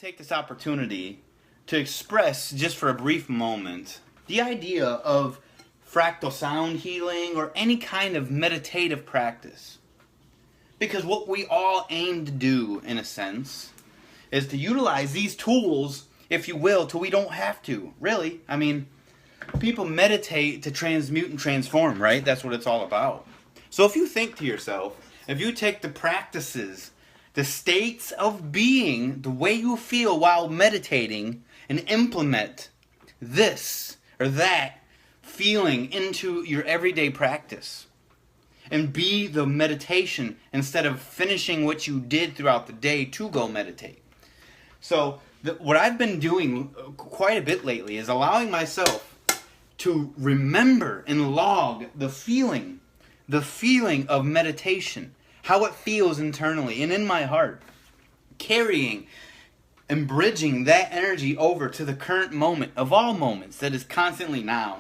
take this opportunity to express, just for a brief moment, the idea of fractal sound healing or any kind of meditative practice. Because what we all aim to do, in a sense, is to utilize these tools, if you will, till we don't have to. Really, I mean, people meditate to transmute and transform, right? That's what it's all about. So if you think to yourself, if you take the practices, the states of being, the way you feel while meditating, and implement this or that feeling into your everyday practice, and be the meditation instead of finishing what you did throughout the day to go meditate. So what I've been doing quite a bit lately is allowing myself to remember and log the feeling of meditation, how it feels internally and in my heart, carrying and bridging that energy over to the current moment of all moments that is constantly now,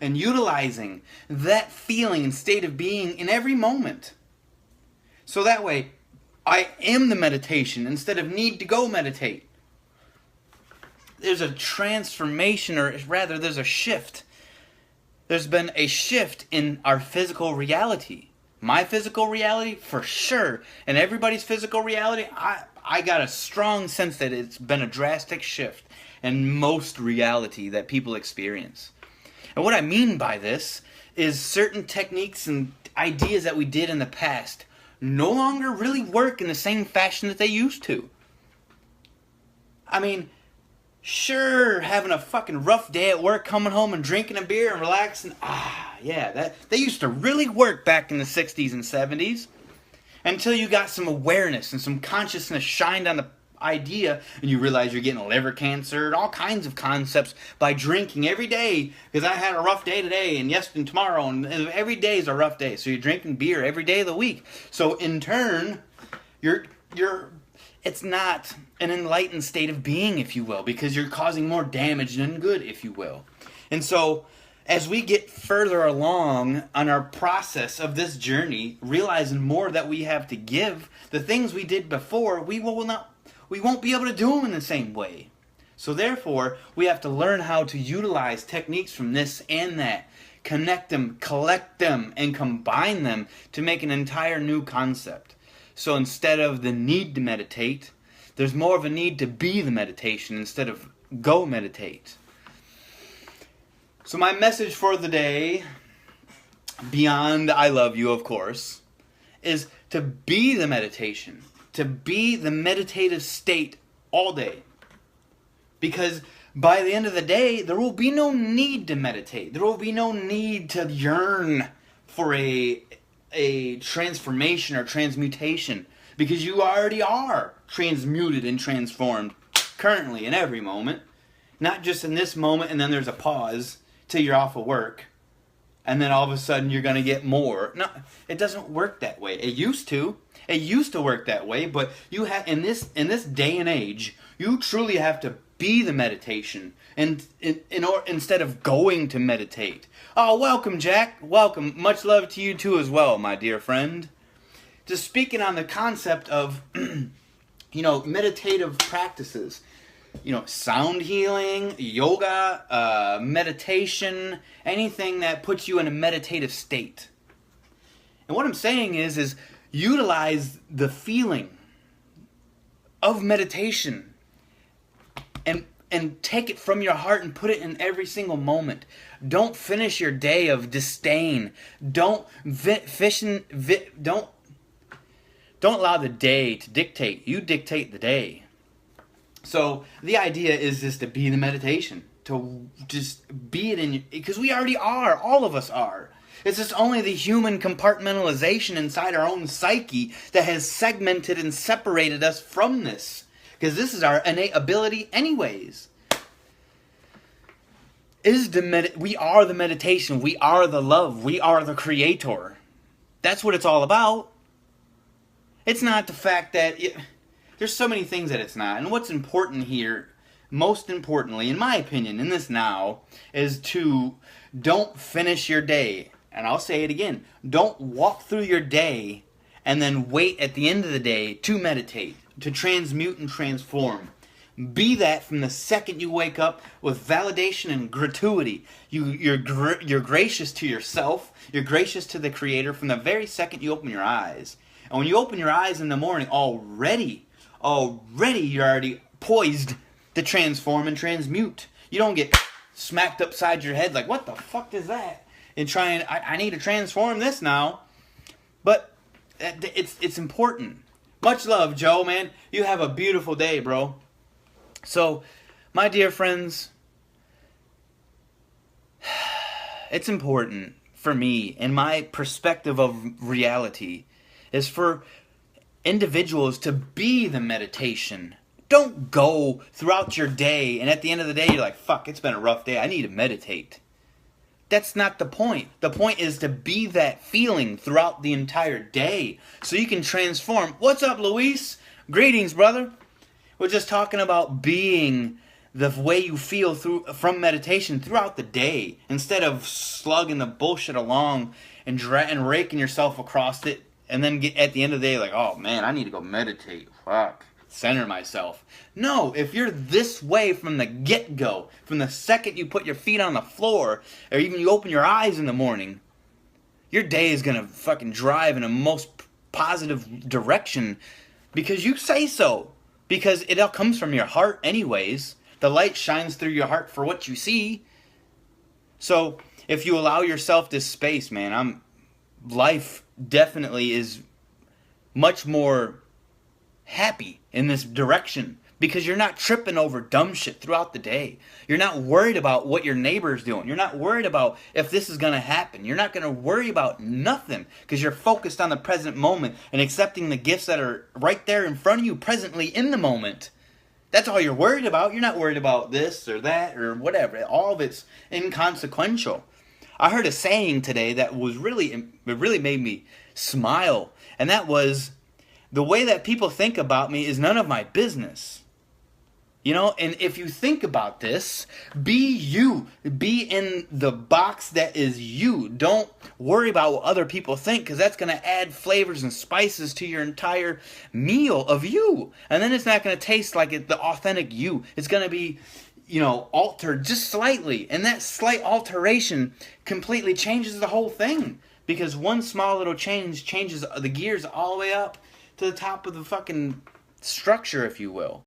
and utilizing that feeling and state of being in every moment. So that way, I am the meditation instead of need to go meditate. There's a transformation, or rather there's a shift. There's been a shift in our physical reality. My physical reality, for sure, and everybody's physical reality, I got a strong sense that it's been a drastic shift in most reality that people experience. And what I mean by this is certain techniques and ideas that we did in the past no longer really work in the same fashion that they used to. I mean, sure, having a fucking rough day at work, coming home and drinking a beer and relaxing, that used to really work back in the 60s and 70s. Until you got some awareness and some consciousness shined on the idea, and you realize you're getting liver cancer and all kinds of concepts by drinking every day, because I had a rough day today and and tomorrow, and every day is a rough day. So you're drinking beer every day of the week. So in turn, it's not an enlightened state of being, if you will, because you're causing more damage than good, if you will. And so as we get further along on our process of this journey, realizing more that we have to give, the things we did before, we won't be able to do them in the same way. So therefore, we have to learn how to utilize techniques from this and that, connect them, collect them, and combine them to make an entire new concept. So instead of the need to meditate, there's more of a need to be the meditation instead of go meditate. So my message for the day, beyond I love you, of course, is to be the meditation, to be the meditative state all day. Because by the end of the day, there will be no need to meditate. There will be no need to yearn for a transformation or transmutation, because you already are transmuted and transformed currently in every moment. Not just in this moment and then there's a pause till you're off of work, and then all of a sudden you're going to get more. No, it doesn't work that way. It used to. It used to work that way, but you have in this day and age, you truly have to be the meditation, and instead of going to meditate. Oh, welcome, Jack. Welcome. Much love to you too as well, my dear friend. Just speaking on the concept of meditative practices. Sound healing, yoga, meditation, anything that puts you in a meditative state. And what I'm saying is utilize the feeling of meditation and take it from your heart and put it in every single moment. Don't finish your day of disdain. Don't allow the day to dictate. You dictate the day. So the idea is just to be the meditation, to just be it in, because we already are, all of us are. It's just only the human compartmentalization inside our own psyche that has segmented and separated us from this, because this is our innate ability anyways. We are the meditation, we are the love, we are the creator. That's what it's all about. It's not the fact that there's so many things that it's not. And what's important here, most importantly, in my opinion, in this now, is to don't finish your day. And I'll say it again. Don't walk through your day and then wait at the end of the day to meditate. to transmute and transform. Be that from the second you wake up with validation and gratuity. You're gracious to yourself. You're gracious to the Creator from the very second you open your eyes. And when you open your eyes in the morning, already you're already poised to transform and transmute. You don't get smacked upside your head like, what the fuck is that? And I need to transform this now. But it's important. Much love, Joe, man. You have a beautiful day, bro. So, my dear friends, it's important for me, and my perspective of reality is for individuals to be the meditation. Don't go throughout your day, and at the end of the day, you're like, fuck, it's been a rough day. I need to meditate. That's not the point. The point is to be that feeling throughout the entire day so you can transform. What's up, Luis? Greetings, brother. We're just talking about being the way you feel from meditation throughout the day, instead of slugging the bullshit along and raking yourself across it, and then get at the end of the day like, oh man, I need to go meditate. Fuck. Center myself. No, if you're this way from the get-go, from the second you put your feet on the floor, or even you open your eyes in the morning, your day is going to fucking drive in a most positive direction because you say so. Because it all comes from your heart anyways. The light shines through your heart for what you see. So if you allow yourself this space, man, life definitely is much more happy in this direction. Because you're not tripping over dumb shit throughout the day. You're not worried about what your neighbor's doing. You're not worried about if this is going to happen. You're not going to worry about nothing because you're focused on the present moment and accepting the gifts that are right there in front of you presently in the moment. That's all you're worried about. You're not worried about this or that or whatever. All of it's inconsequential. I heard a saying today that it really made me smile. And that was, the way that people think about me is none of my business. You know, and if you think about this, be you. Be in the box that is you. Don't worry about what other people think, because that's going to add flavors and spices to your entire meal of you. And then it's not going to taste like the authentic you. It's going to be, altered just slightly. And that slight alteration completely changes the whole thing. Because one small little change changes the gears all the way up to the top of the fucking structure, if you will.